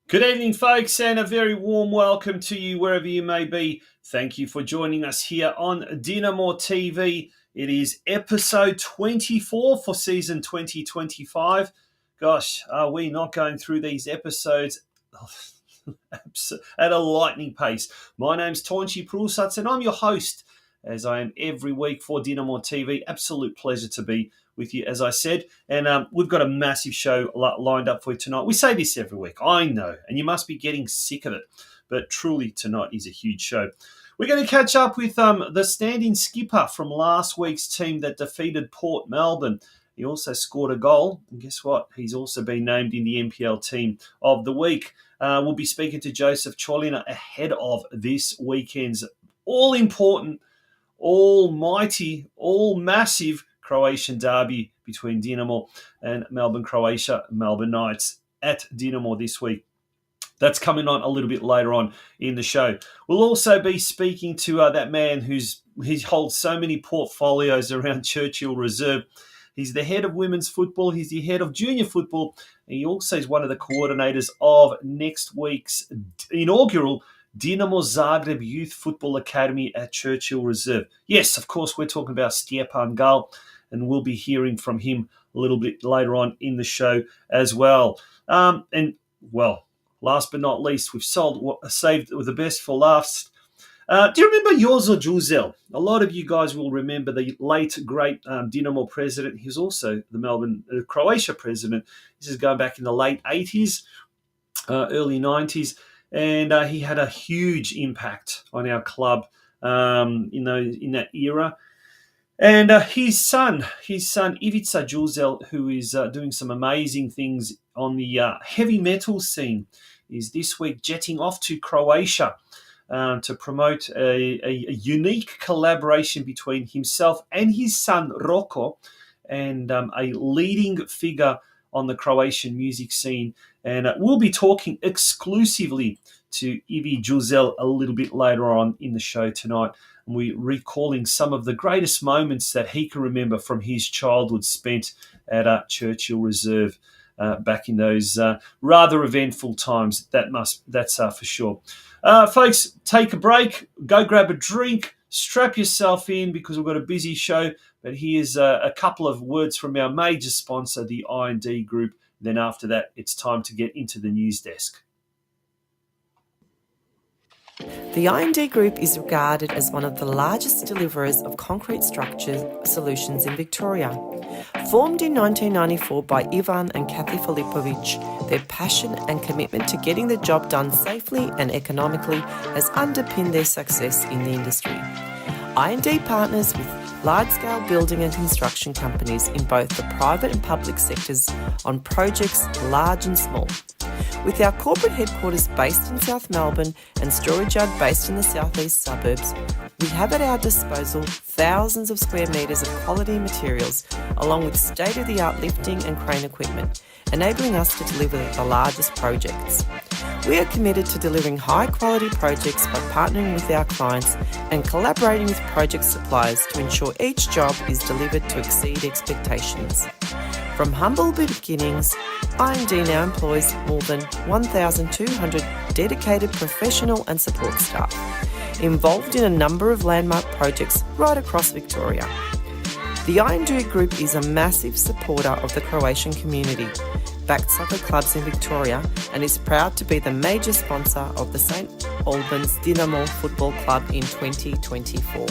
Good evening, folks, and a very warm welcome to you wherever you may be. Thank you for joining us here on DinamoTV. It is episode 24 for season 2025. Gosh, are we not going through these episodes at a lightning pace? My name's Tonchi Prusats, and I'm your host, as I am every week for DinamoTV. Absolute pleasure to be with you, as I said, and we've got a massive show lined up for you tonight. We say this every week, I know, and you must be getting sick of it, but truly tonight is a huge show. We're going to catch up with the stand-in skipper from last week's team that defeated Port Melbourne. He also scored a goal, and guess what? He's also been named in the NPL Team of the Week. We'll be speaking to Joseph COLINA ahead of this weekend's all-important, almighty, all-massive Croatian derby between Dinamo and Melbourne, Croatia, Melbourne Knights at Dinamo this week. That's coming on a little bit later on in the show. We'll also be speaking to that man he holds so many portfolios around Churchill Reserve. He's the head of women's football. He's the head of junior football. And he also is one of the coordinators of next week's inaugural Dinamo Zagreb Youth Football Academy at Churchill Reserve. Yes, of course, we're talking about STJEPAN GAL, and we'll be hearing from him a little bit later on in the show as well. Last but not least, we've saved the best for last. Do you remember Jozo Duzel? A lot of you guys will remember the late, great Dinamo president. He was also the Melbourne, Croatia president. This is going back in the late 80s, early 90s. And he had a huge impact on our club, in that era. And his son, IVICA Duzel, who is doing some amazing things on the heavy metal scene, is this week jetting off to Croatia to promote a unique collaboration between himself and his son, Roko, and a leading figure on the Croatian music scene. And we'll be talking exclusively to Ivi Duzel a little bit later on in the show tonight. And we're recalling some of the greatest moments that he can remember from his childhood spent at Churchill Reserve back in those rather eventful times. That's for sure. Folks, take a break, go grab a drink, strap yourself in because we've got a busy show. But here's a couple of words from our major sponsor, the I&D Group. Then after that, it's time to get into the news desk. The I&D Group is regarded as one of the largest deliverers of concrete structure solutions in Victoria. Formed in 1994 by Ivan and Kathy Filipovic, their passion and commitment to getting the job done safely and economically has underpinned their success in the industry. I&D partners with large-scale building and construction companies in both the private and public sectors on projects large and small. With our corporate headquarters based in South Melbourne and storage yard based in the southeast suburbs, we have at our disposal thousands of square metres of quality materials along with state-of-the-art lifting and crane equipment, enabling us to deliver the largest projects. We are committed to delivering high-quality projects by partnering with our clients and collaborating with project suppliers to ensure each job is delivered to exceed expectations. From humble beginnings, I&D now employs more than 1,200 dedicated professional and support staff, involved in a number of landmark projects right across Victoria. The I&D Group is a massive supporter of the Croatian community, backed soccer clubs in Victoria, and is proud to be the major sponsor of the St Albans Dinamo Football Club in 2024.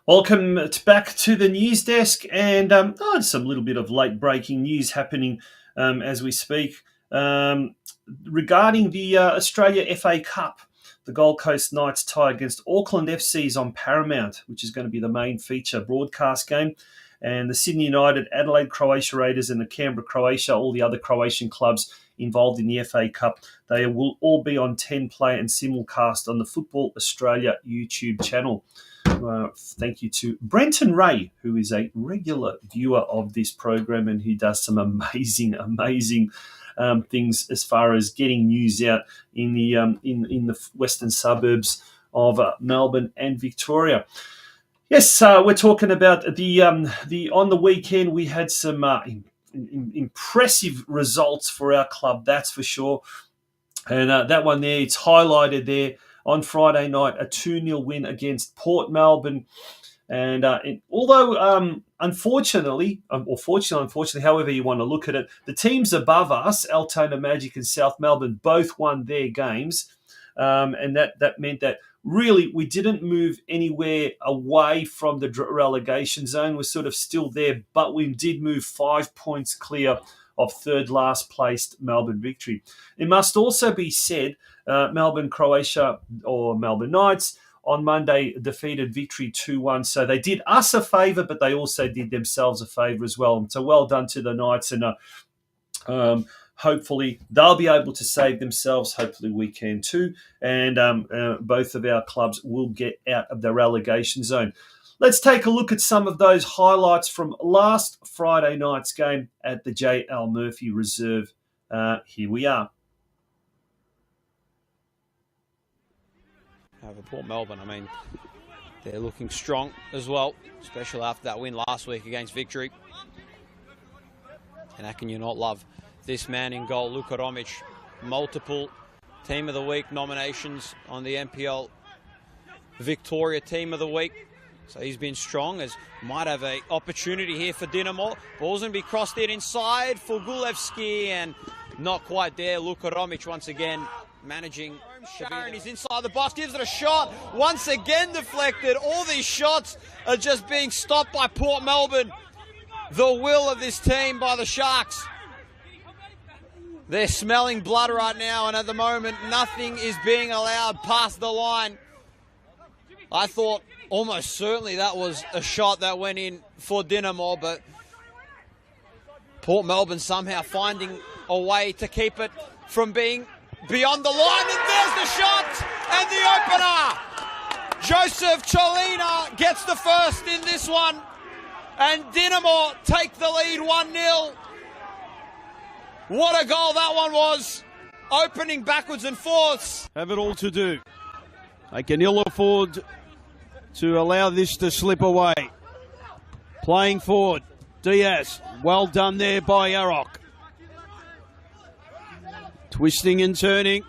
Welcome back to the news desk, and some little bit of late breaking news happening as we speak regarding the Australia FA Cup. The Gold Coast Knights tie against Auckland FC's on Paramount, which is going to be the main feature broadcast game. And the Sydney United, Adelaide Croatia Raiders and the Canberra Croatia, all the other Croatian clubs involved in the FA Cup, they will all be on 10 play and simulcast on the Football Australia YouTube channel. Thank you to Brenton Ray, who is a regular viewer of this program and who does some amazing things as far as getting news out in the western suburbs of Melbourne and Victoria. Yes, we're talking about the on the weekend. We had some impressive results for our club, that's for sure. And that one there, it's highlighted there on Friday night, a 2-0 win against Port Melbourne. And although, unfortunately, however you want to look at it, the teams above us, Altona Magic and South Melbourne, both won their games. And that meant that really we didn't move anywhere away from the relegation zone. We're sort of still there, but we did move 5 points clear of third last placed Melbourne Victory. It must also be said, Melbourne Croatia, or Melbourne Knights, on Monday defeated Victory 2-1. So they did us a favour, but they also did themselves a favour as well. So well done to the Knights, and hopefully they'll be able to save themselves. Hopefully we can too. And both of our clubs will get out of the relegation zone. Let's take a look at some of those highlights from last Friday night's game at the J.L. Murphy Reserve. Here we are. Over Port Melbourne, I mean, they're looking strong as well, especially after that win last week against Victory. And how can you not love this man in goal, Luka Romic? Multiple Team of the Week nominations on the NPL Victoria Team of the Week. So he's been strong, as might have an opportunity here for Dinamo. Ball's going to be crossed in inside for Gulevski, and not quite there. Luka Romic once again managing. Sharon is inside the box, gives it a shot. Once again deflected. All these shots are just being stopped by Port Melbourne. The will of this team by the Sharks. They're smelling blood right now, and at the moment nothing is being allowed past the line. I thought almost certainly that was a shot that went in for Dinamo, but Port Melbourne somehow finding a way to keep it from being beyond the line. And there's the shot and the opener. Joseph COLINA gets the first in this one, and Dinamo take the lead 1-0. What a goal that one was. Opening backwards and forwards. Have it all to do. They can ill afford to allow this to slip away. Playing forward, Diaz. Well done there by Yarok. Twisting and turning.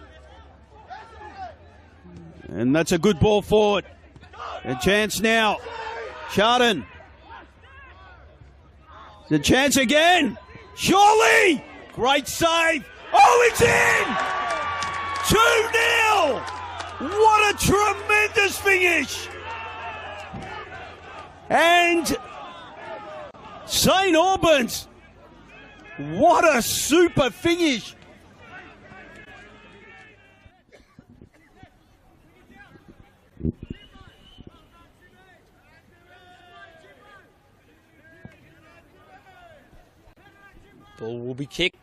And that's a good ball forward. A chance now. Chardon. The chance again. Surely! Great save. Oh, it's in! 2-0! What a tremendous finish! And St. Albans, what a super finish! Ball will be kicked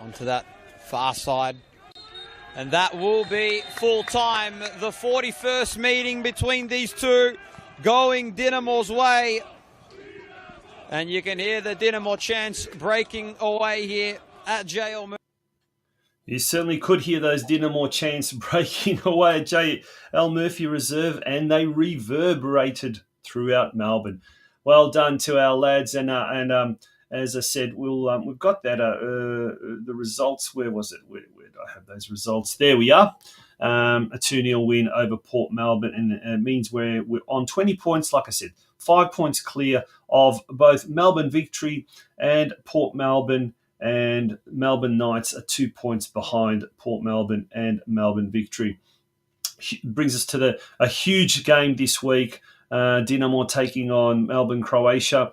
onto that far side. And that will be full time. The 41st meeting between these two going Dinamo's way. And you can hear the Dinamo chants breaking away here at JL Murphy. You certainly could hear those Dinamo chants breaking away at JL Murphy Reserve, and they reverberated throughout Melbourne. Well done to our lads, and as I said, we've got that the results. Where was it? Where did I have those results? There we are. A 2-0 win over Port Melbourne, and it means we're on 20 points. Like I said, 5 points clear of both Melbourne Victory and Port Melbourne, and Melbourne Knights are 2 points behind Port Melbourne and Melbourne Victory. Brings us to a huge game this week. Dinamo taking on Melbourne Croatia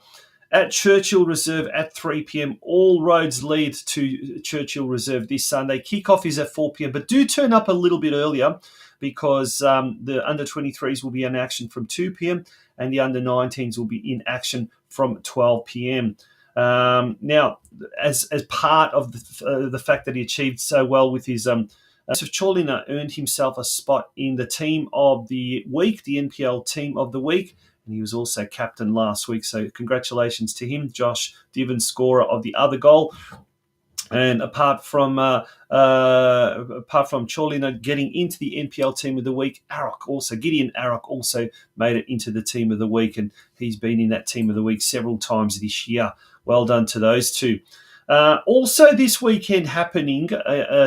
at Churchill Reserve at 3 p.m. All roads lead to Churchill Reserve this Sunday. Kickoff is at 4 p.m, but do turn up a little bit earlier, because the under-23s will be in action from 2 p.m. and the under-19s will be in action from 12 p.m. Now, as part of the fact that he achieved so well with his COLINA earned himself a spot in the Team of the Week, the NPL Team of the Week, and he was also captain last week. So congratulations to him, Josh Divin, scorer of the other goal. And apart from COLINA getting into the NPL Team of the Week, Gideon Arrock also made it into the Team of the Week, and he's been in that Team of the Week several times this year. Well done to those two. Also this weekend happening,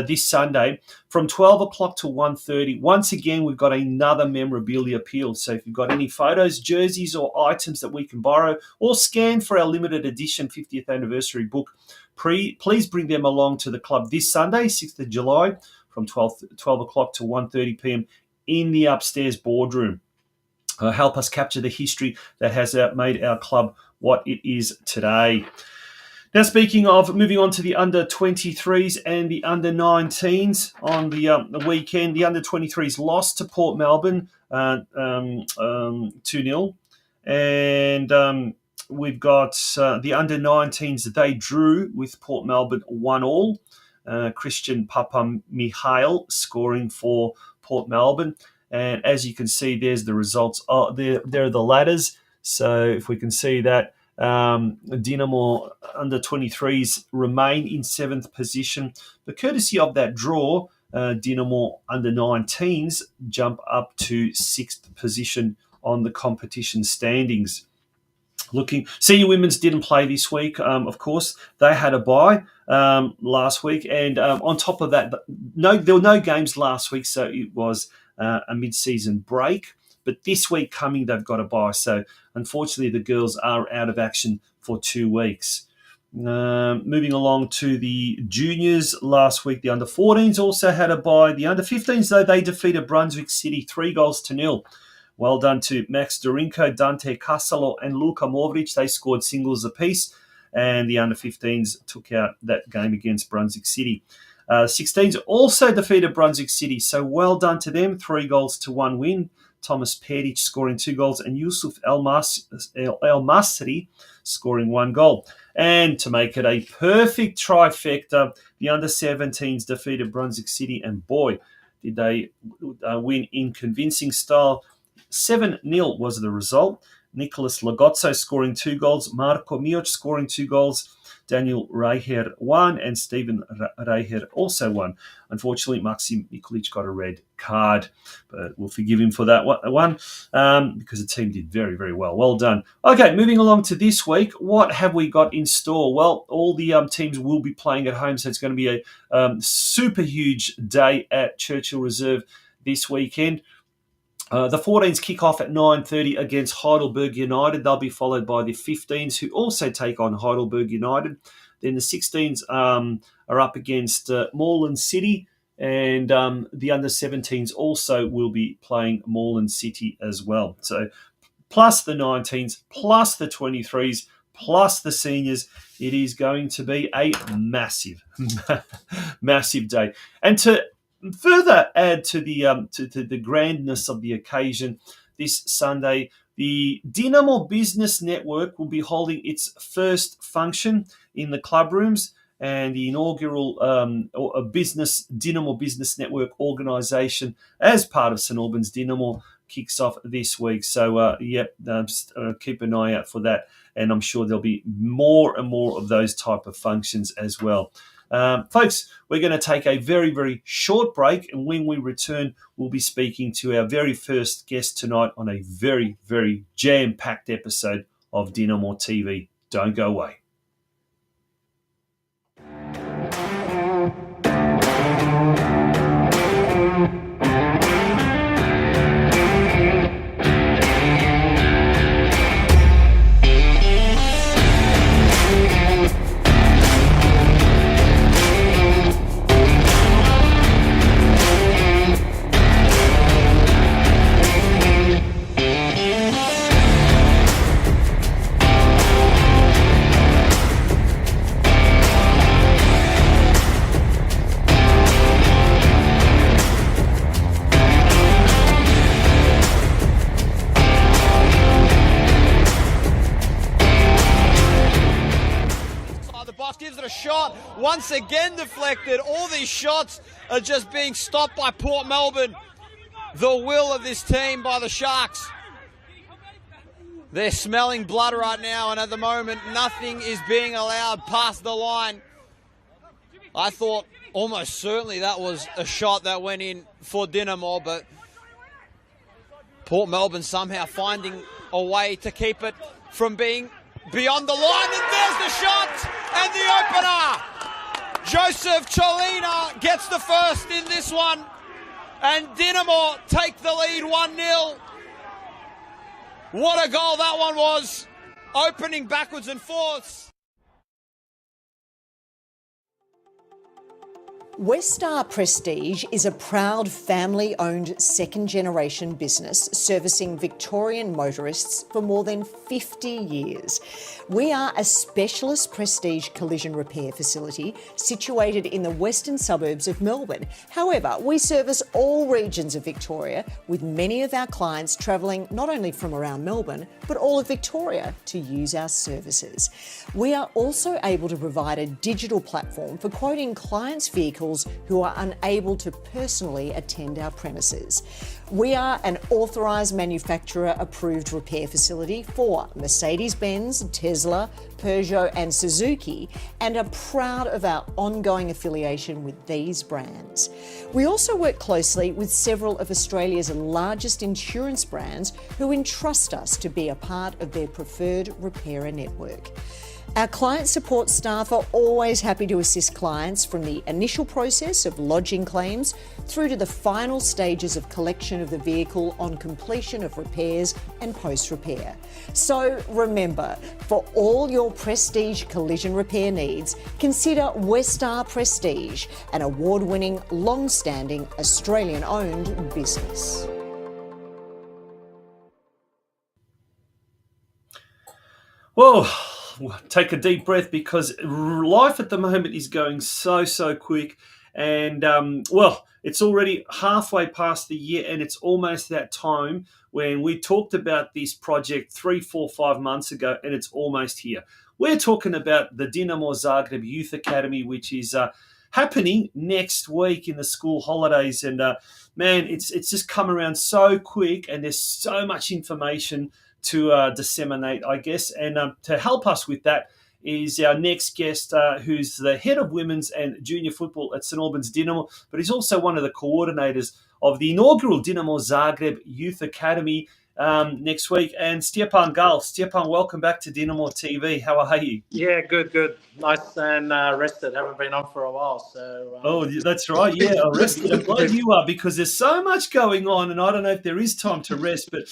this Sunday, from 12 o'clock to 1:30, once again, we've got another memorabilia appeal. So if you've got any photos, jerseys, or items that we can borrow or scan for our limited edition 50th anniversary book, please bring them along to the club this Sunday, 6th of July, from 12 o'clock to 1:30 p.m. in the upstairs boardroom. Help us capture the history that has made our club what it is today. Now, speaking of moving on to the under-23s and the under-19s on the weekend, the under-23s lost to Port Melbourne 2-0. And we've got the under-19s, they drew with Port Melbourne 1-1. Christian Papamichail scoring for Port Melbourne. And as you can see, there's the results. There are the ladders. So if we can see that, Dinamo under-23s remain in 7th position. But courtesy of that draw, Dinamo under-19s jump up to 6th position on the competition standings. Senior women's didn't play this week. Of course, they had a bye last week, and on top of that, there were no games last week, so it was a mid-season break. But this week coming, they've got a bye. So unfortunately, the girls are out of action for 2 weeks. Moving along to the juniors, last week the under-14s also had a bye. The under-15s, though, they defeated Brunswick City 3-0. Well done to Max Dorinko, Dante Casalo, and Luka Morvic. They scored singles apiece, and the under-15s took out that game against Brunswick City. 16s also defeated Brunswick City, so well done to them. 3-1 win. Thomas Pedic scoring 2 goals, and Yusuf El Masri scoring 1 goal. And to make it a perfect trifecta, the under-17s defeated Brunswick City, and boy, did they win in convincing style. 7-0 was the result. Nicholas Lagozzo scoring 2 goals, Marko Mioc scoring 2 goals, Daniel Reicher 1, and Stephen Reicher also 1. Unfortunately, Maxim Nikolic got a red card, but we'll forgive him for that one because the team did very, very well. Well done. Okay, moving along to this week, what have we got in store? Well, all the teams will be playing at home, so it's going to be a super huge day at Churchill Reserve this weekend. The 14s kick off at 9:30 against Heidelberg United. They'll be followed by the 15s, who also take on Heidelberg United. Then the 16s are up against Moreland City, and the under-17s also will be playing Moreland City as well. So plus the 19s, plus the 23s, plus the seniors, it is going to be a massive, massive day. And to further add to the grandness of the occasion, this Sunday, the Dinamo Business Network will be holding its first function in the club rooms, and the inaugural Dinamo Business Network organisation as part of St Albans Dinamo kicks off this week. So, keep an eye out for that, and I'm sure there'll be more and more of those type of functions as well. Folks, we're going to take a very, very short break, and when we return, we'll be speaking to our very first guest tonight on a very, very jam-packed episode of DinamoTV. Don't go away. Once again deflected. All these shots are just being stopped by Port Melbourne. The will of this team by the Sharks. They're smelling blood right now, and at the moment, nothing is being allowed past the line. I thought almost certainly that was a shot that went in for Dinamo, but Port Melbourne somehow finding a way to keep it from being beyond the line, and there's the shot and the opener. Joseph COLINA gets the first in this one, and Dinamo take the lead 1-0. What a goal that one was, opening backwards and forwards. Westar Prestige is a proud family-owned second-generation business servicing Victorian motorists for more than 50 years. We are a specialist prestige collision repair facility situated in the western suburbs of Melbourne. However, we service all regions of Victoria, with many of our clients travelling not only from around Melbourne, but all of Victoria to use our services. We are also able to provide a digital platform for quoting clients' vehicles who are unable to personally attend our premises. We are an authorised manufacturer approved repair facility for Mercedes-Benz, Tesla, Peugeot and Suzuki, and are proud of our ongoing affiliation with these brands. We also work closely with several of Australia's largest insurance brands who entrust us to be a part of their preferred repairer network. Our client support staff are always happy to assist clients from the initial process of lodging claims through to the final stages of collection of the vehicle on completion of repairs and post-repair. So remember, for all your prestige collision repair needs, consider Westar Prestige, an award-winning, long-standing, Australian-owned business. Whoa. Take a deep breath, because life at the moment is going so quick, and it's already halfway past the year, and it's almost that time when we talked about this project 3, 4, 5 months ago, and it's almost here. We're talking about the Dinamo Zagreb Youth Academy, which is happening next week in the school holidays, and man, it's just come around so quick, and there's so much information to disseminate, I guess. And to help us with that is our next guest, who's the head of women's and junior football at St Albans Dinamo, but he's also one of the coordinators of the inaugural Dinamo Zagreb Youth Academy next week. And STJEPAN GAL. STJEPAN, welcome back to Dinamo TV. How are you? Yeah, good. Nice and rested. Haven't been on for a while. So. Oh, that's right. Yeah, rested. I'm glad you are, because there's so much going on, and I don't know if there is time to rest. But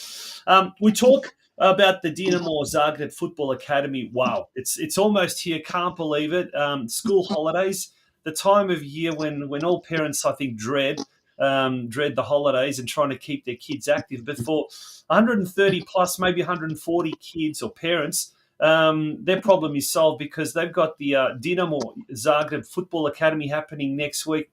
we talk about the Dinamo Zagreb Football Academy. Wow, it's almost here. Can't believe it. School holidays, the time of year when all parents, I think, dread the holidays and trying to keep their kids active. But for 130 plus, maybe 140 kids or parents, their problem is solved, because they've got the Dinamo Zagreb Football Academy happening next week.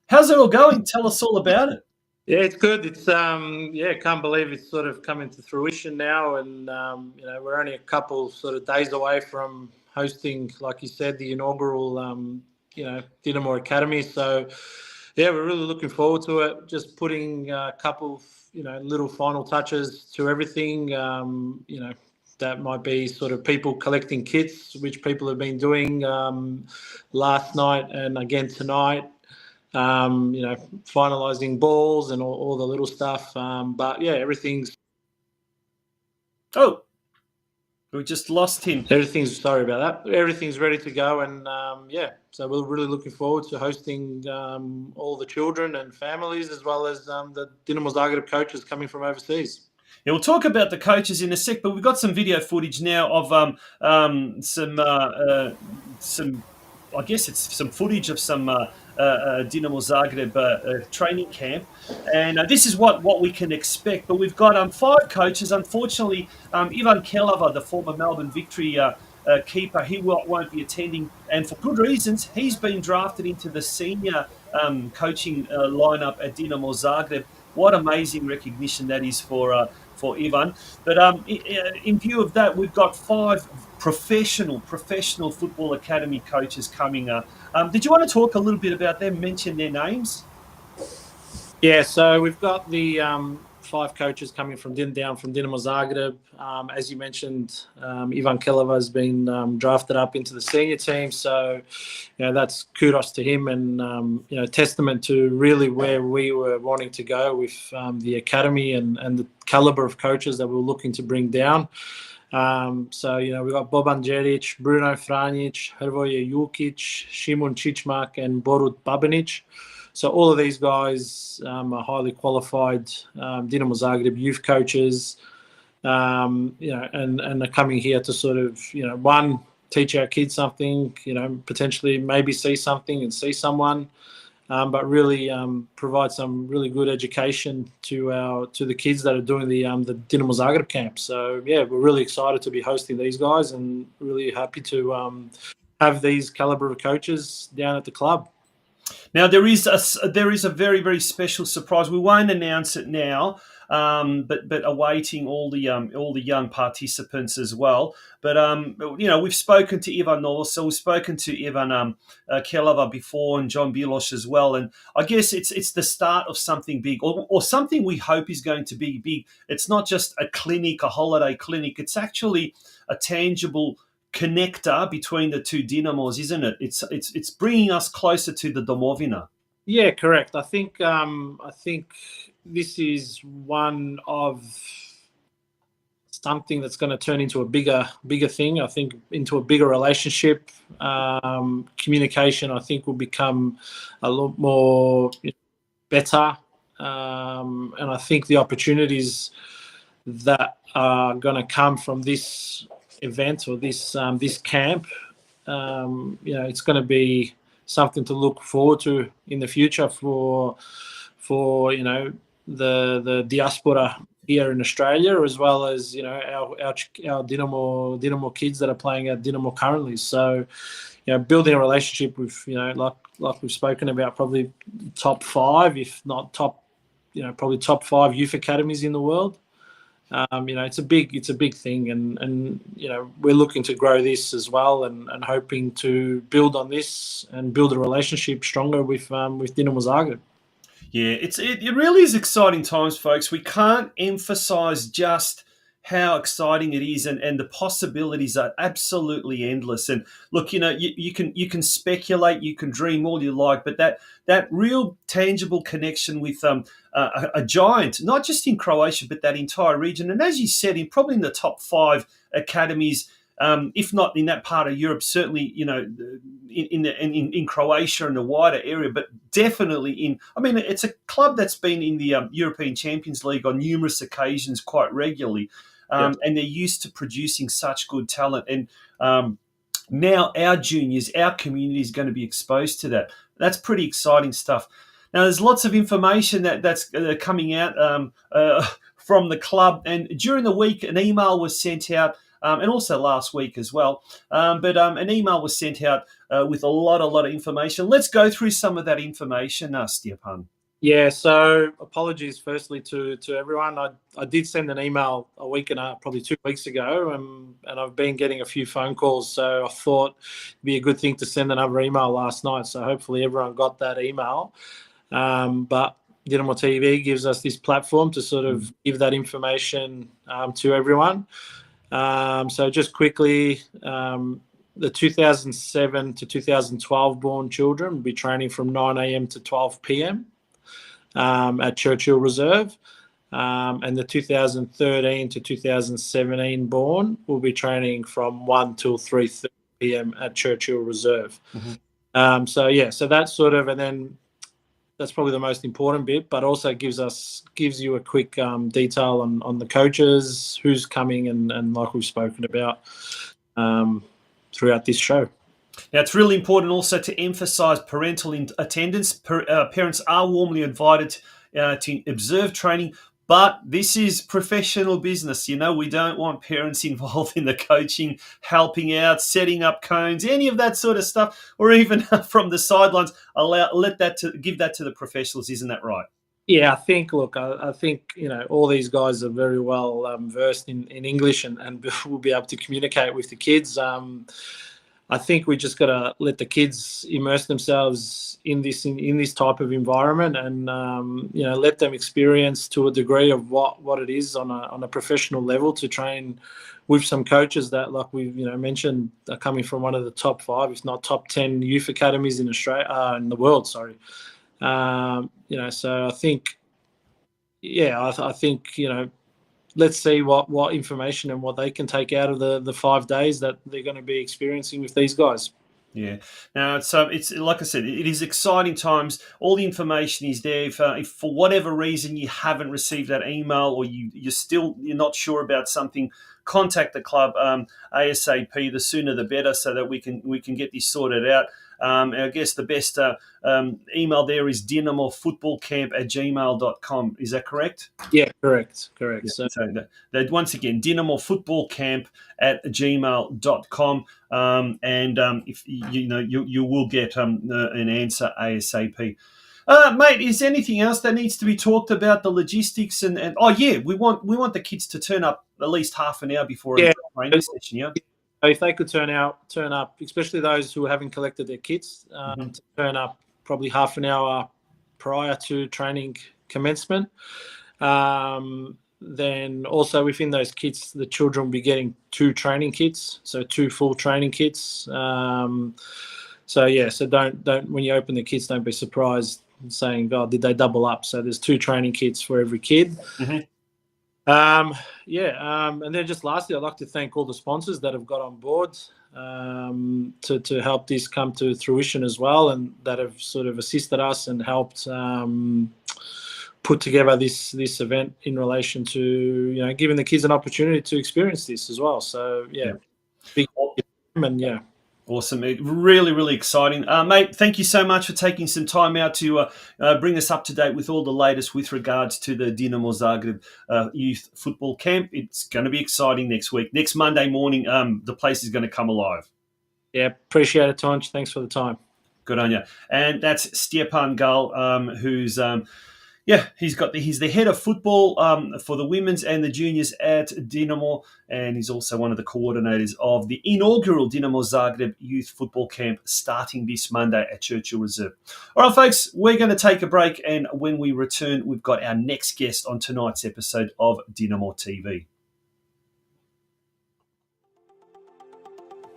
How's it all going? Tell us all about it. Yeah, it's good. It's can't believe it's sort of coming to fruition now, and we're only a couple sort of days away from hosting, like you said, the inaugural Dinamo Academy. So yeah, we're really looking forward to it. Just putting a couple little final touches to everything. That might be sort of people collecting kits, which people have been doing last night and again tonight. Finalising balls and all the little stuff. But yeah, everything's. Oh, we just lost him. Sorry about that. Everything's ready to go, and so we're really looking forward to hosting all the children and families, as well as the Dinamo Zagreb coaches coming from overseas. Yeah, we'll talk about the coaches in a sec, but we've got some video footage now of some. I guess it's some footage of some Dinamo Zagreb training camp, and this is what we can expect. But we've got 5 coaches. Unfortunately, Ivan Kelava, the former Melbourne Victory keeper, he won't be attending, and for good reasons. He's been drafted into the senior coaching lineup at Dinamo Zagreb. What amazing recognition that is for Ivan. But in view of that, we've got 5 professional football academy coaches coming up. Did you want to talk a little bit about them, mention their names? Yeah, so we've got the coaches coming down from Dinamo Zagreb. As you mentioned, Ivan Keleva has been drafted up into the senior team. So, that's kudos to him and, testament to really where we were wanting to go with the academy and the caliber of coaches that we were looking to bring down. So, we've got Boban Đerić, Bruno Franjic, Hrvoje Jukic, Šimun Čičmak, and Borut Babanic. So all of these guys are highly qualified Dinamo Zagreb youth coaches, and are coming here to sort of, one, teach our kids something, potentially maybe see something and see someone, but really provide some really good education to the kids that are doing the Dinamo Zagreb camp. So, we're really excited to be hosting these guys and really happy to have these caliber of coaches down at the club. Now there is a very, very special surprise. We won't announce it now, but awaiting all the young participants as well. But we've spoken to Ivan also, we've spoken to Ivan Keleva before, and John Biloš as well. And I guess it's the start of something big, or something we hope is going to be big. It's not just a clinic, a holiday clinic. It's actually a tangible connector between the two dynamos, isn't it? It's bringing us closer to the Domovina. Yeah, correct. I think this is one of something that's going to turn into a bigger thing. I think into a bigger relationship. Communication, I think, will become a lot more better, and I think the opportunities that are going to come from this event or this camp, it's going to be something to look forward to in the future for the diaspora here in Australia, as well as our Dinamo kids that are playing at Dinamo currently. So building a relationship with like we've spoken about, probably top 5, if not top, probably top 5 youth academies in the world. It's a big thing, and we're looking to grow this as well, and hoping to build on this and build a relationship stronger with Dinamo Zagreb. Yeah, it really is exciting times, folks. We can't emphasize just how exciting it is, and the possibilities are absolutely endless. And look, you can speculate, you can dream all you like, but that real tangible connection with a giant, not just in Croatia, but that entire region. And as you said, probably in the top 5 academies, if not in that part of Europe, certainly in Croatia and the wider area, but definitely it's a club that's been in the European Champions League on numerous occasions quite regularly. And they're used to producing such good talent. And now our juniors, our community is going to be exposed to that. That's pretty exciting stuff. Now, there's lots of information that's coming out from the club. And during the week, an email was sent out, and also last week as well. But an email was sent out with a lot of information. Let's go through some of that information, Stjepan. Yeah, so apologies firstly to everyone. I did send an email a week and probably 2 weeks ago, and I've been getting a few phone calls, so I thought it'd be a good thing to send another email last night. So hopefully everyone got that email. But DinamoTV gives us this platform to sort of give that information to everyone. So just quickly, the 2007 to 2012 born children will be training from 9 a.m. to 12 p.m. At Churchill Reserve, and the 2013 to 2017 born will be training from 1 till 3:30 p.m. at Churchill Reserve. Mm-hmm. So that's sort of, and then that's probably the most important bit, but also gives you a quick detail on the coaches, who's coming, and like we've spoken about throughout this show. Now, it's really important also to emphasise parental attendance. Parents are warmly invited to observe training, but this is professional business. We don't want parents involved in the coaching, helping out, setting up cones, any of that sort of stuff, or even from the sidelines. Give that to the professionals. Isn't that right? Yeah, I think all these guys are very well versed in English and will be able to communicate with the kids. I think we just got to let the kids immerse themselves in this type of environment, and let them experience to a degree of what it is on a professional level to train with some coaches that, like we've mentioned, are coming from one of the top 5, if not top 10 youth academies in Australia, in the world. Sorry, so I think, I think let's see what information and what they can take out of the 5 days that they're going to be experiencing with these guys. Yeah. Now, it's like I said, it is exciting times. All the information is there. If for whatever reason you haven't received that email, or you're not sure about something, contact the club ASAP. The sooner the better, so that we can get this sorted out. I guess the best email there is DinamoFootballCamp@gmail.com. Is that correct? Yeah, correct. Yeah, so that once again, DinamoFootballCamp@gmail.com, and if you will get an answer ASAP. Mate, is there anything else that needs to be talked about? The logistics and we want the kids to turn up at least half an hour before a training session. Yeah. If they could turn up, especially those who haven't collected their kits, to turn up probably half an hour prior to training commencement. Then also within those kits, the children will be getting 2 training kits, so 2 full training kits. So don't when you open the kits, don't be surprised saying, "God, did they double up?" So there's 2 training kits for every kid. Mm-hmm. And then just lastly, I'd like to thank all the sponsors that have got on board to help this come to fruition as well, and that have sort of assisted us and helped put together this event in relation to giving the kids an opportunity to experience this as well. So big and Awesome. Really, really exciting. Mate, thank you so much for taking some time out to bring us up to date with all the latest with regards to the Dinamo Zagreb Youth Football Camp. It's going to be exciting next week. Next Monday morning, the place is going to come alive. Yeah, appreciate it, Tonch. Thanks for the time. Good on you. And that's STJEPAN GAL, who's... he's the head of football for the women's and the juniors at Dinamo, and he's also one of the coordinators of the inaugural Dinamo Zagreb Youth Football Camp starting this Monday at Churchill Reserve. All right, folks, we're going to take a break, and when we return, we've got our next guest on tonight's episode of DinamoTV.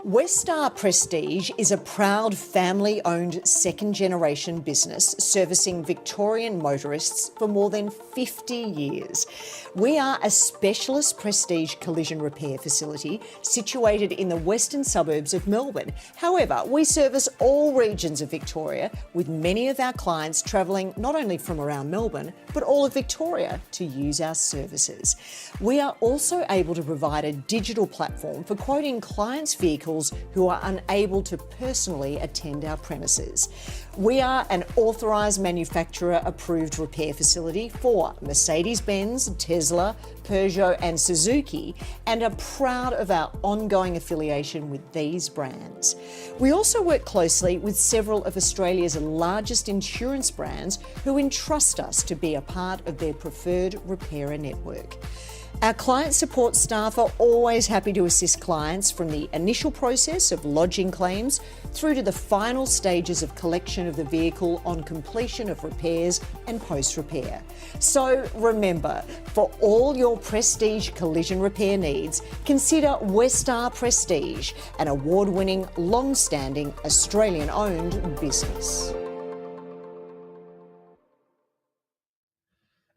Westar Prestige is a proud family-owned second-generation business servicing Victorian motorists for more than 50 years. We are a specialist prestige collision repair facility situated in the western suburbs of Melbourne. However, we service all regions of Victoria, with many of our clients travelling not only from around Melbourne, but all of Victoria to use our services. We are also able to provide a digital platform for quoting clients' vehicles who are unable to personally attend our premises. We are an authorised manufacturer approved repair facility for Mercedes-Benz, Tesla, Peugeot and Suzuki, and are proud of our ongoing affiliation with these brands. We also work closely with several of Australia's largest insurance brands who entrust us to be a part of their preferred repairer network. Our client support staff are always happy to assist clients from the initial process of lodging claims through to the final stages of collection of the vehicle on completion of repairs and post-repair. So remember, for all your prestige collision repair needs, consider Westar Prestige, an award-winning, long-standing, Australian-owned business.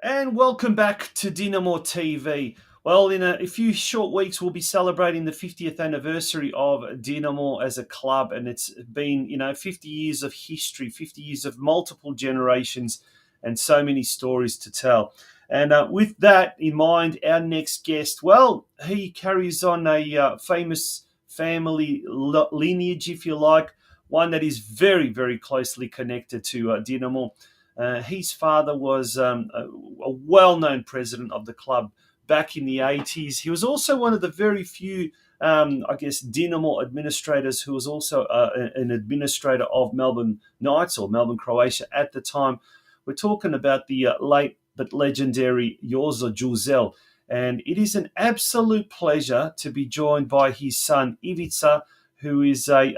And welcome back to DinamoTV. Well, in a few short weeks, we'll be celebrating the 50th anniversary of Dinamo as a club. And it's been, 50 years of history, 50 years of multiple generations and so many stories to tell. And with that in mind, our next guest, well, he carries on a famous family lineage, if you like, one that is very, very closely connected to Dinamo. His father was a well-known president of the club back in the 80s. He was also one of the very few, Dinamo administrators who was also an administrator of Melbourne Knights or Melbourne Croatia at the time. We're talking about the late but legendary Jozo Duzel. And it is an absolute pleasure to be joined by his son, Ivica, who is a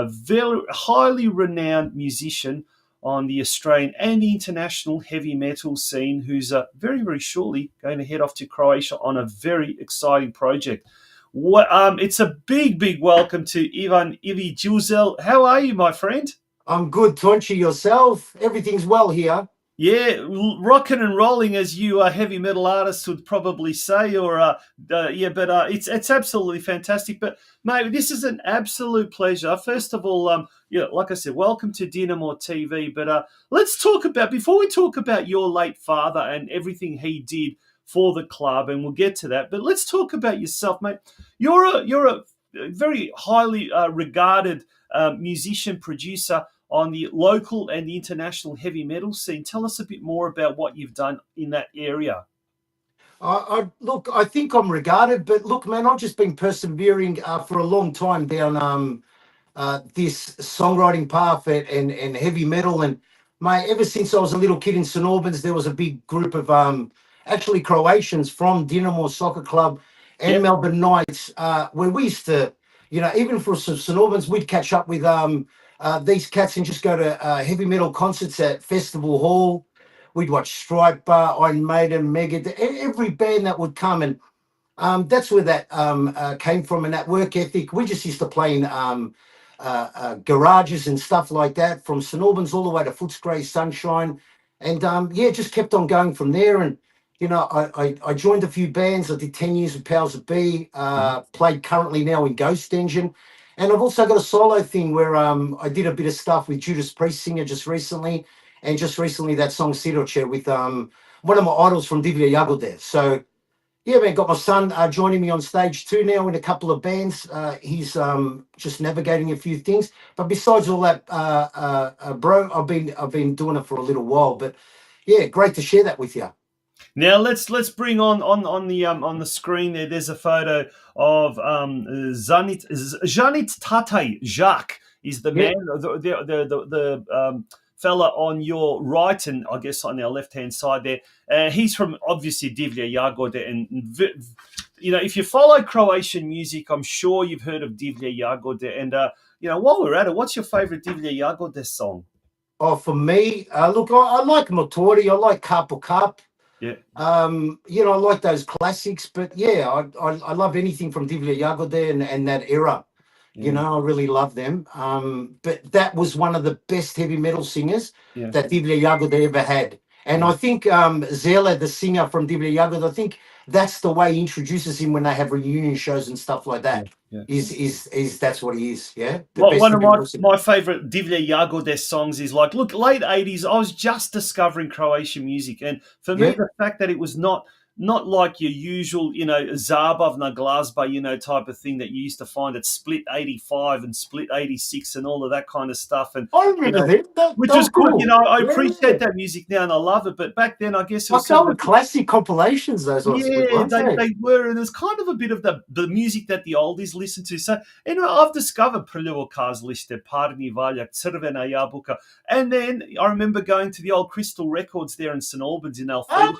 very highly renowned musician on the Australian and international heavy metal scene, who's very, very shortly going to head off to Croatia on a very exciting project. It's a big, big welcome to Ep24 Duzel. How are you, my friend? I'm good, Tonchi. Yourself? Everything's well here. Yeah, rocking and rolling, as you heavy metal artists would probably say, but it's absolutely fantastic. But mate, this is an absolute pleasure. First of all, like I said, welcome to DinamoTV. But let's talk about, before we talk about your late father and everything he did for the club, and we'll get to that. But let's talk about yourself, mate. You're a very highly regarded musician, producer on the local and the international heavy metal scene. Tell us a bit more about what you've done in that area. Look, I think I'm regarded, but look, man, I've just been persevering for a long time down this songwriting path and heavy metal. And mate, ever since I was a little kid in St Albans, there was a big group of actually Croatians from Dinamo Soccer Club and Melbourne Knights, where we used to, even for St Albans, we'd catch up with these cats and just go to heavy metal concerts at Festival Hall. We'd watch Striper, Iron Maiden, Megadeth, every band that would come. And that's where that came from, and that work ethic. We just used to play in garages and stuff like that, from St Albans all the way to Footscray, Sunshine. And just kept on going from there. And, I joined a few bands. I did 10 years with Powers of B, played currently now in Ghost Engine. And I've also got a solo thing where I did a bit of stuff with Judas Priest singer just recently. And just recently that song Siroče with one of my idols from Divlje Jagode. So, yeah, man, got my son joining me on stage too now in a couple of bands. He's just navigating a few things. But besides all that, bro, I've been doing it for a little while. But, yeah, great to share that with you. Now let's bring on the screen there. There's a photo of Janit Tatay. Jacques is the man, the fella on your right, and I guess on our left hand side there. He's from obviously Divlje Jagode, and if you follow Croatian music, I'm sure you've heard of Divlje Jagode. And while we're at it, what's your favourite Divlje Jagode song? Oh, for me, look, I like Motori, I like Kapo Kap. Yeah. I like those classics, but yeah, I love anything from Divlje Jagode and that era. I really love them. But that was one of the best heavy metal singers that Divlje Jagode ever had. And I think Zela, the singer from Divlje Jagode, I think that's the way he introduces him when they have reunion shows and stuff like that. Is that's what he is, yeah? One of my favourite Divlje Jagode songs is late 80s. I was just discovering Croatian music, and for me, the fact that it was not like your usual, Zabavna glazba, type of thing that you used to find at Split 85 and Split 86 and all of that kind of stuff. And I remember that. Which was cool. Good. I appreciate that music now and I love it. But back then, I guess it was some of the classic compilations, those ones. Yeah, they were. And there's kind of a bit of the music that the oldies listen to. So, I've discovered Prljovo Kazalište, Parni Valjak, Crvena Jabuka. And then I remember going to the old Crystal Records there in St Albans in Alfred.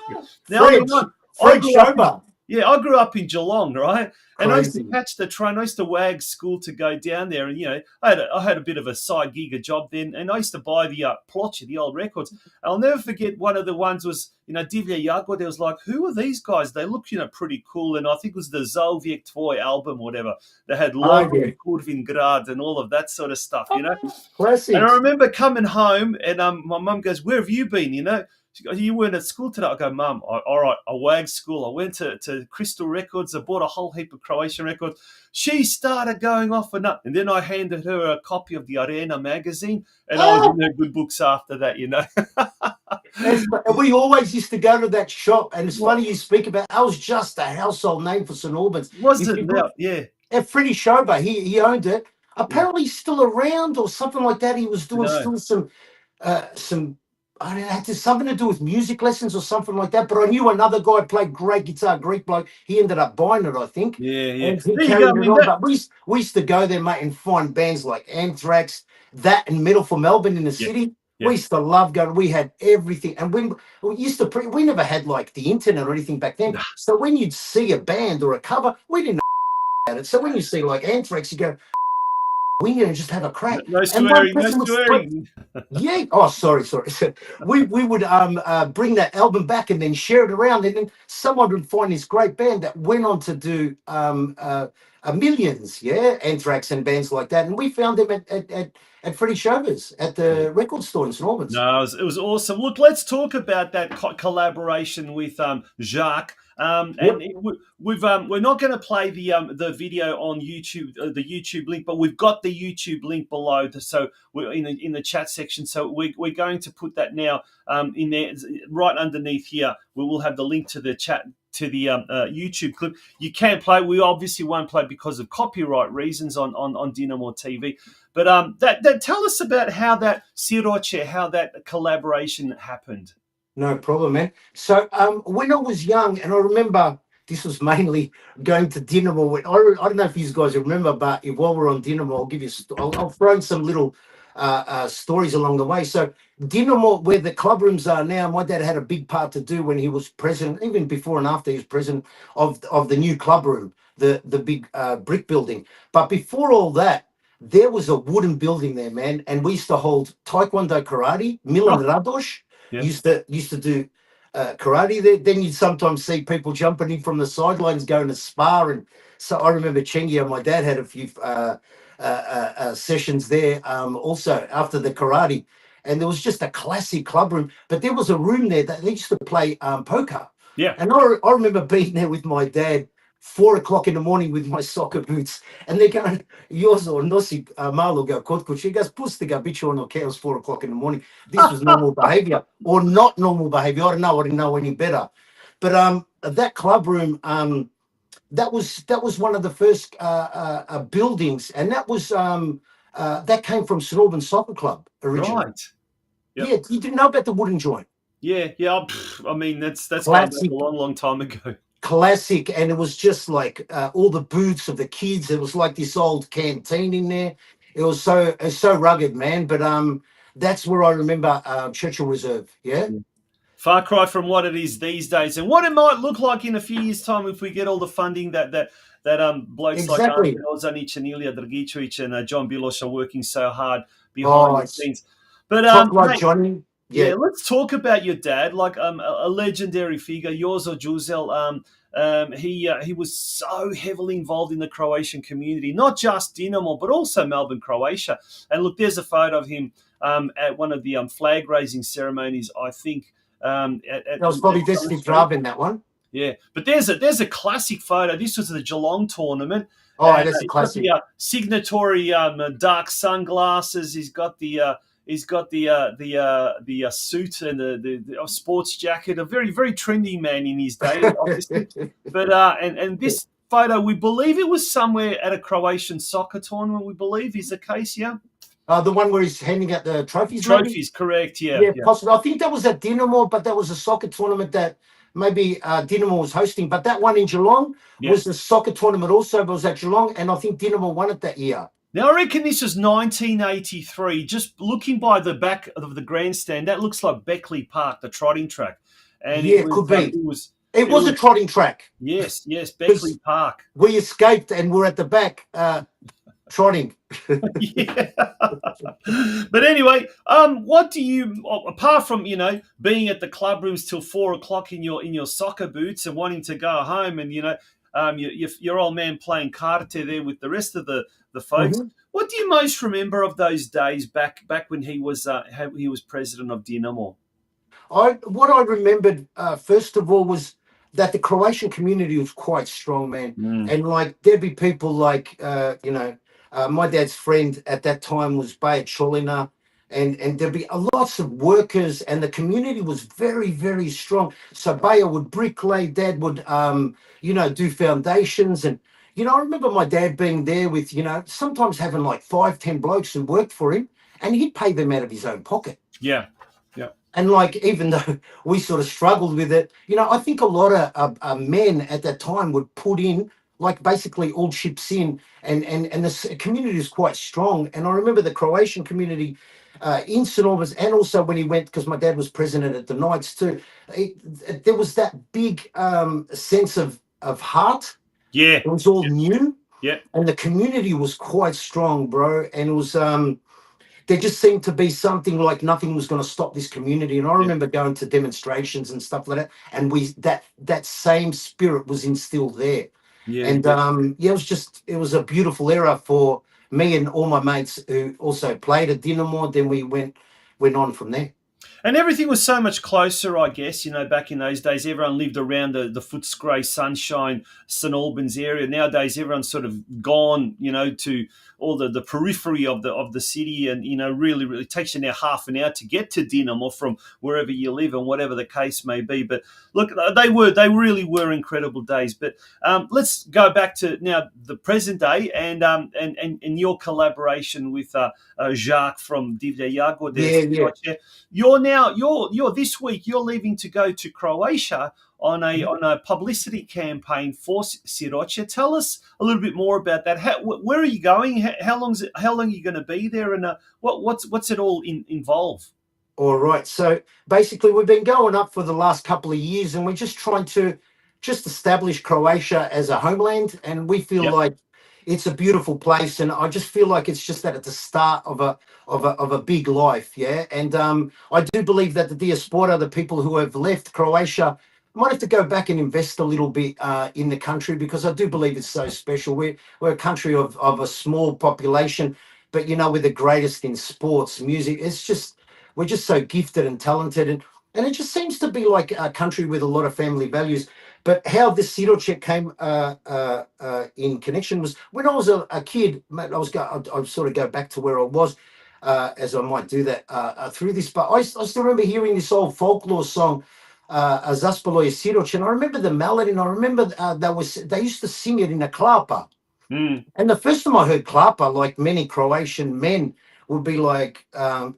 I grew up in Geelong, right? And I used to catch the train. I used to wag school to go down there, and I had a bit of a side gig, a job then, and I used to buy the Ploče, the old records. I'll never forget one of the ones was Divlje Jagode. I was like, who are these guys? They look pretty cool, and I think it was the Ep24 album or whatever. They had Logo, Kurvingrad, and all of that sort of stuff, Classic. And I remember coming home, and my mum goes, "Where have you been?" She goes, "You weren't at school today." I go, "Mum, all right, I wagged school. I went to Crystal Records. I bought a whole heap of Croatian records." She started going off and up. And then I handed her a copy of the Arena magazine, and I was in her good books after that, We always used to go to that shop, and it's funny you speak about that was just a household name for St Albans. Wasn't it? Yeah. Freddie Schober, he owned it. Apparently he's still around or something like that. He was doing still some I don't know, it had something to do with music lessons or something like that. But I knew another guy played great guitar, Greek bloke. He ended up buying it, I think. Yeah. And he carried it on. But we used to go there, mate, and find bands like Anthrax, that and Metal for Melbourne in the city. Yeah. We used to love going. We had everything. And we used to, we never had like the internet or anything back then. So when you'd see a band or a cover, we didn't know about it. So when you see like Anthrax, you go, wing it and just have a crack. No And one swearing, no person would swearing. yeah. Oh, sorry. We would bring that album back and then share it around, and then someone would find this great band that went on to do millions, yeah, Anthrax and bands like that. And we found them at Freddie Shover's at the record store in St Albans. No, it was awesome. Look, let's talk about that collaboration with Jacques. And we're not going to play the video on YouTube, the YouTube link, but we've got the YouTube link below. So we're in the chat section. So we're going to put that now in there, right underneath here. We will have the link to the chat, to the YouTube clip. You can play. We obviously won't play because of copyright reasons on DinamoTV. But that tell us about how that Siroce, how that collaboration happened. No problem, man. So when I was young, and I remember this was mainly going to Dinamo. I don't know if you guys remember, but while we're on Dinamo, I'll give you. I'll throw in some little stories along the way. So Dinamo, where the club rooms are now, my dad had a big part to do when he was president, even before and after he was president of the new club room, the big brick building. But before all that, there was a wooden building there, man, and we used to hold Taekwondo, karate. Milan Radosh used to do karate there. Then you'd sometimes see people jumping in from the sidelines going to spar. And so I remember Chengia, my dad, had a few sessions there also after the karate. And there was just a classic club room. But there was a room there that they used to play poker. Yeah. And I remember being there with my dad, 4 o'clock in the morning with my soccer boots, and they're going, Jozo, nosi malo ga kod kuće. He goes, pusti ga, bit će ono chaos 4 o'clock in the morning. This was normal behavior, or not normal behavior. I didn't know any better. But that club room, that was one of the first buildings, and that was that came from St Albans Soccer Club originally. Right. Yep. Yeah, you didn't know about the wooden joint. Yeah. I mean, that's gone back a long time ago. Classic, and it was just like all the booths of the kids. It was like this old canteen in there. It was so rugged, man. But that's where I remember Churchill Reserve. Yeah. Far cry from what it is these days, and what it might look like in a few years' time if we get all the funding that blokes exactly. like Ozanic and Ilya Dragicevic and John Bilosh are working so hard behind the scenes. But like Johnny. Yeah, let's talk about your dad, like a legendary figure, Jozo Duzel. He was so heavily involved in the Croatian community, not just Dinamo, but also Melbourne, Croatia. And look, there's a photo of him at one of the flag raising ceremonies, I think. That was probably Destiny Drab in that one. Yeah, but there's a classic photo. This was the Geelong tournament. Oh, that's a classic. The signatory dark sunglasses. He's got the suit and the sports jacket. A very, very trendy man in his day, obviously. But and this photo, we believe it was somewhere at a Croatian soccer tournament. We believe is the case, yeah. The one where he's handing out the trophies. Trophies, maybe? Correct, yeah. Yeah, possibly. I think that was at Dinamo, but that was a soccer tournament that maybe Dinamo was hosting. But that one in Geelong was the soccer tournament also, but it was at Geelong, and I think Dinamo won it that year. Now, I reckon this was 1983. Just looking by the back of the grandstand, that looks like Beckley Park, the trotting track. And yeah, it could be. It was a trotting track. Yes, Beckley Park. We escaped and we're at the back trotting. Yeah. But anyway, what do you, apart from, being at the club rooms till 4 o'clock in your soccer boots and wanting to go home and, your old man playing karte there with the rest of the folks. Mm-hmm. What do you most remember of those days back when he was president of Dinamo? What I remembered first of all was that the Croatian community was quite strong, man, and like there'd be people like my dad's friend at that time was Baja COLINA, and there'd be lots of workers, and the community was very, very strong. So Baja would bricklay, Dad would do foundations. And I remember my dad being there with sometimes having like 5-10 blokes who worked for him, and he'd pay them out of his own pocket. Yeah. And like, even though we sort of struggled with it, I think a lot of men at that time would put in like basically all chips in, and the community is quite strong. And I remember the Croatian community in St Albans, and also when he went, because my dad was president at the Knights too, there was that big sense of heart. Yeah. It was all new. Yeah. and the community was quite strong, bro. And it was there just seemed to be something like nothing was going to stop this community. And I Yeah. remember going to demonstrations and stuff like that, and that same spirit was instilled there. Yeah. And it was a beautiful era for me and all my mates who also played at Dinamo. Then we went on from there. And everything was so much closer, I guess. Back in those days, everyone lived around the Footscray, Sunshine, St Albans area. Nowadays, everyone's sort of gone, to all the periphery of the city, and really, really takes you now half an hour to get to Dinamo from wherever you live, and whatever the case may be. But look, they really were incredible days. But let's go back to now the present day, and your collaboration with Jacques from Divlja Jagodje. Yeah. You're this week you're leaving to go to Croatia on a publicity campaign for Siroce. Tell us a little bit more about that. Where are you going? How long are you going to be there? And what's it all involve? All right. So basically, we've been going up for the last couple of years, and we're just trying to establish Croatia as a homeland, and we feel like it's a beautiful place, and I just feel like it's just at the start of a big life, yeah. And I do believe that the diaspora, the people who have left Croatia, might have to go back and invest a little bit in the country, because I do believe it's so special. We're a country of a small population, but we're the greatest in sports, music. We're just so gifted and talented, and it just seems to be like a country with a lot of family values. But how this Siroce came in connection was when I was a kid. I'd sort of go back to where I was, as I might do that through this. But I still remember hearing this old folklore song, Zaspalo je Siroce, and I remember the melody, and I remember they used to sing it in a klapa. And the first time I heard klapa, like many Croatian men, would be like,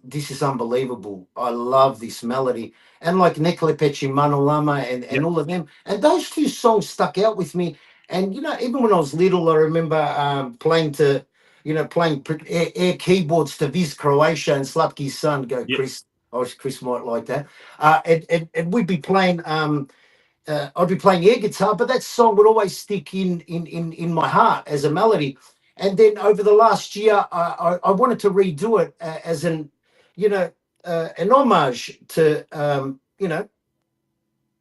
this is unbelievable. I love this melody. And like Neklepeći Manolama and all of them. And those two songs stuck out with me. And, even when I was little, I remember playing air keyboards to Viz Croatia and Slatki's son, Chris. Chris might like that. And we'd be playing... I'd be playing air guitar, but that song would always stick in my heart as a melody. And then over the last year, I wanted to redo it as an homage to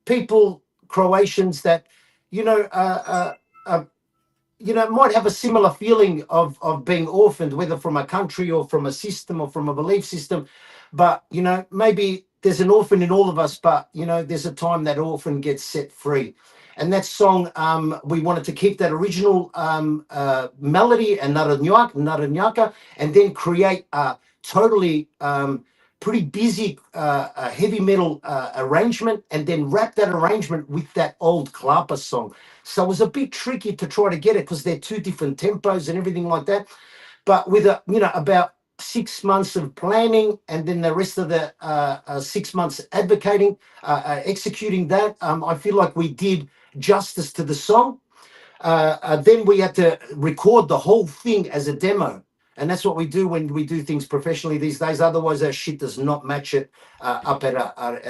people, Croatians that might have a similar feeling of being orphaned, whether from a country or from a system or from a belief system. But maybe there's an orphan in all of us, but there's a time that orphan gets set free. And that song, we wanted to keep that original melody and Narodnjaka, and then create a totally pretty busy heavy metal arrangement, and then wrap that arrangement with that old klapa song. So it was a bit tricky to try to get it, because they're two different tempos and everything like that. But with about 6 months of planning, and then the rest of the 6 months advocating, executing that, I feel like we did justice to the song. Then we had to record the whole thing as a demo, and that's what we do when we do things professionally these days. Otherwise, our shit does not match it up at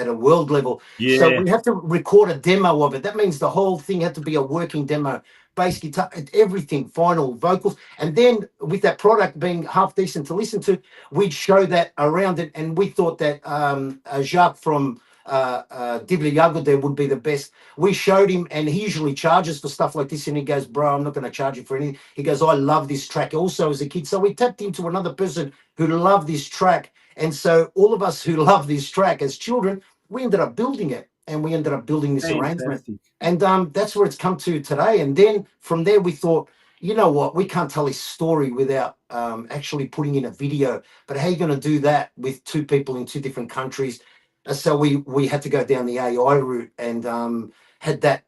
a world level. So we have to record a demo of it. That means the whole thing had to be a working demo. Bass guitar, everything, final vocals, and then with that product being half decent to listen to, we'd show that around it. And we thought that Jacques from Divlja Jagodje would be the best. We showed him, and he usually charges for stuff like this, and he goes, "Bro, I'm not going to charge you for anything." He goes, "I love this track also as a kid." So we tapped into another person who loved this track, and so all of us who love this track as children, we ended up building it. And we ended up building this arrangement. And that's where it's come to today. And then from there, we thought, you know what, we can't tell his story without actually putting in a video. But how are you going to do that with two people in two different countries? So we had to go down the AI route, and had that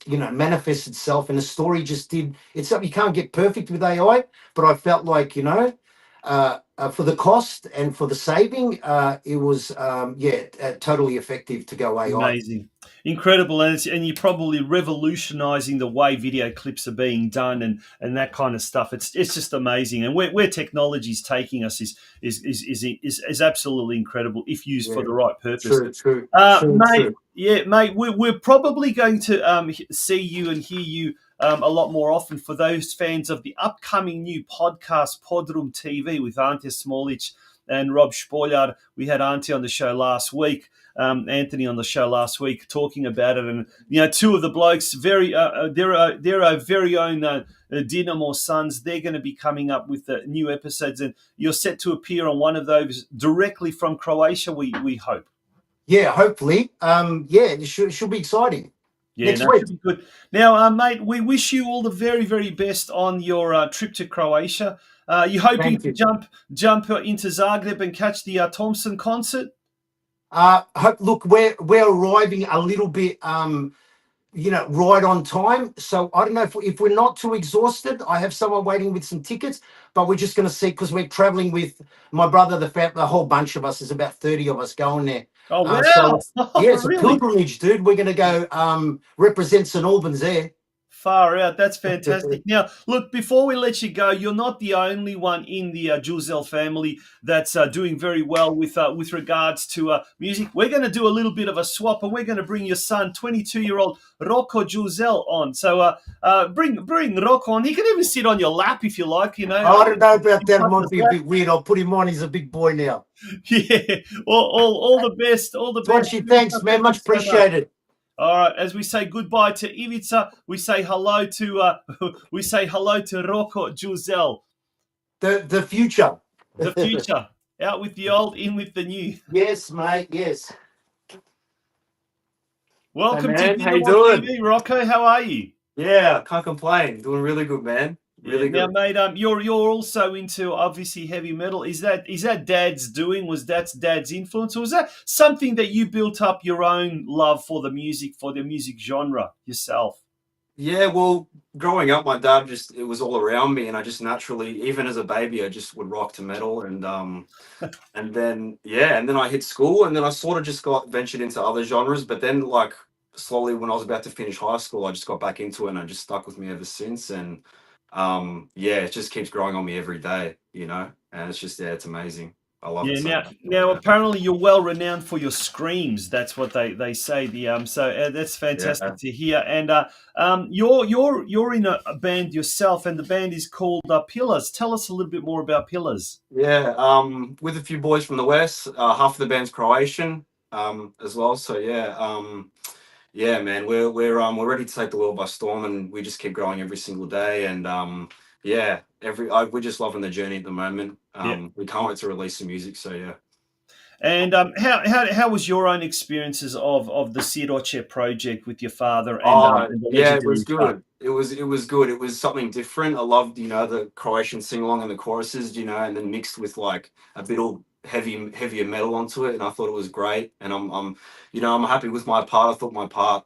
manifest itself. And the story just did. It's something you can't get perfect with AI, but I felt like, for the cost and for the saving, it was totally effective to go AI. Amazing, incredible, and you're probably revolutionising the way video clips are being done and that kind of stuff. It's just amazing, and where technology's taking us is absolutely incredible if used for the right purpose. True. Mate. Yeah, mate, we're probably going to see you and hear you a lot more often. For those fans of the upcoming new podcast, Podroom TV, with Ante Smolic and Rob Spoiler. We had Ante on the show last week. Anthony on the show last week talking about it, and two of the blokes, they're our very own Dinamo sons. They're going to be coming up with the new episodes, and you're set to appear on one of those directly from Croatia. We hope. Yeah, hopefully. It should be exciting. Yeah, next week. Should be good. Now, mate, we wish you all the very, very best on your trip to Croatia. You hoping to jump into Zagreb and catch the Thompson concert? Look, we're arriving a little bit, right on time. So I don't know if we're not too exhausted. I have someone waiting with some tickets, but we're just going to see, because we're traveling with my brother, the whole bunch of us. There's about 30 of us going there. Oh, wow. It's really? a pilgrimage, dude. We're going to go represent St Albans there. Far out. That's fantastic. Now, look, before we let you go, you're not the only one in the Duzel family that's doing very well with regards to music. We're going to do a little bit of a swap, and we're going to bring your son, 22-year-old Rocco Duzel, on. So bring Rocco on. He can even sit on your lap if you like, I don't know about that. It might be a bit weird. I'll put him on. He's a big boy now. Yeah. All the best. All the best. Thanks, man. Much appreciated. All right, as we say goodbye to Ivica, we say hello to Rocco Duzel. The future. The future. Out with the old, in with the new. Yes, mate. Yes. Welcome to DinamoTV, Rocco. How are you? Yeah, can't complain. Doing really good, man. Really good. Now, mate, you're also into obviously heavy metal. Is that Dad's doing? Was that Dad's influence, or was that something that you built up your own love for the music genre yourself? Yeah, well, growing up, my dad it was all around me, and I just naturally, even as a baby, I just would rock to metal, and and then I hit school, and then I sort of just ventured into other genres, but then like slowly when I was about to finish high school, I just got back into it, and it just stuck with me ever since, and it just keeps growing on me every day, and it's just it's amazing. I love it. Now apparently you're well renowned for your screams. That's what they say. That's fantastic to hear. And you're in a band yourself, and the band is called Pillars. Tell us a little bit more about Pillars. Yeah, with a few boys from the west. Half of the band's Croatian as well. So yeah, man, we're ready to take the world by storm, and we just keep growing every single day. And we're just loving the journey at the moment. We can't wait to release some music. So yeah. And how was your own experiences of the STJEPAN project with your father? And it was good. It was good. It was something different. I loved the Croatian sing along and the choruses, and then mixed with like a bit of heavier metal onto it, and I thought it was great. And I'm happy with my part. I thought my part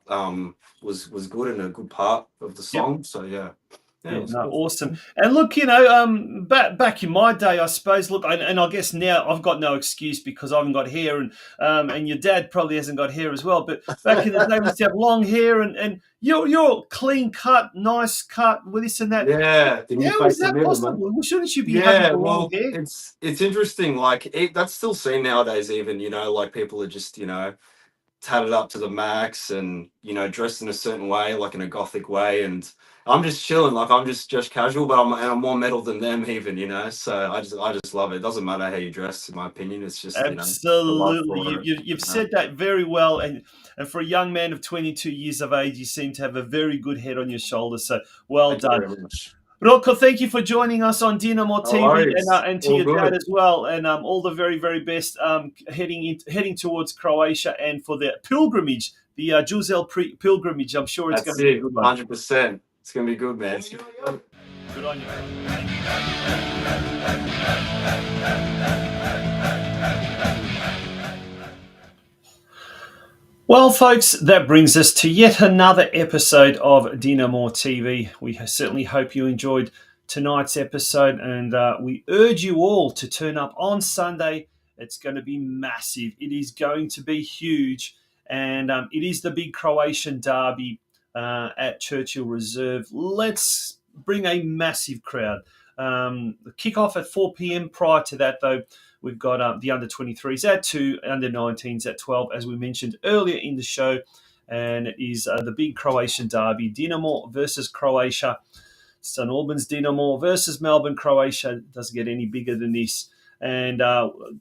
was good and a good part of the song. So yeah. Awesome. And look, back in my day, I suppose. Look, and I guess now I've got no excuse because I haven't got hair, and your dad probably hasn't got hair as well. But back in the day, we used to have long hair, and you're clean cut, nice cut with this and that. Yeah. How is that possible? Well, shouldn't you be having long hair? It's interesting. Like that's still seen nowadays. Even like people are just tatted up to the max, and dressed in a certain way, like in a gothic way, and I'm just chilling, like I'm just casual, but I'm more metal than them even, So I just love it. It doesn't matter how you dress, in my opinion. It's just absolutely. You've said that very well, and for a young man of 22 years of age, you seem to have a very good head on your shoulders. So well done. Rocco, thank you for joining us on DinamoTV, and to your dad as well, and all the very, very best heading towards Croatia and for the pilgrimage, the Duzel pilgrimage. I'm sure it's going to be a good one. 100%. It's going to be good, man. Good on you. Well, folks, that brings us to yet another episode of DinamoTV. We certainly hope you enjoyed tonight's episode, and we urge you all to turn up on Sunday. It's going to be massive. It is going to be huge, and it is the big Croatian derby at Churchill Reserve. Let's bring a massive crowd. The kick-off at 4 p.m. Prior to that, though, we've got the under-23s at 2, under-19s at 12, as we mentioned earlier in the show. and it is the big Croatian derby, Dinamo versus Croatia. St Albans Dinamo versus Melbourne Croatia. Doesn't get any bigger than this. And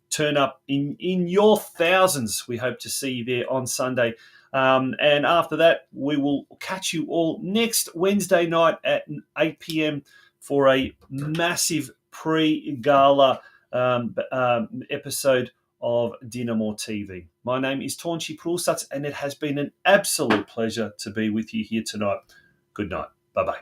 turn up in your thousands. We hope to see you there on Sunday. And after that, we will catch you all next Wednesday night at 8 p.m. for a massive pre-gala episode of DinamoTV. My name is Tonchi Prulsats, and it has been an absolute pleasure to be with you here tonight. Good night. Bye-bye.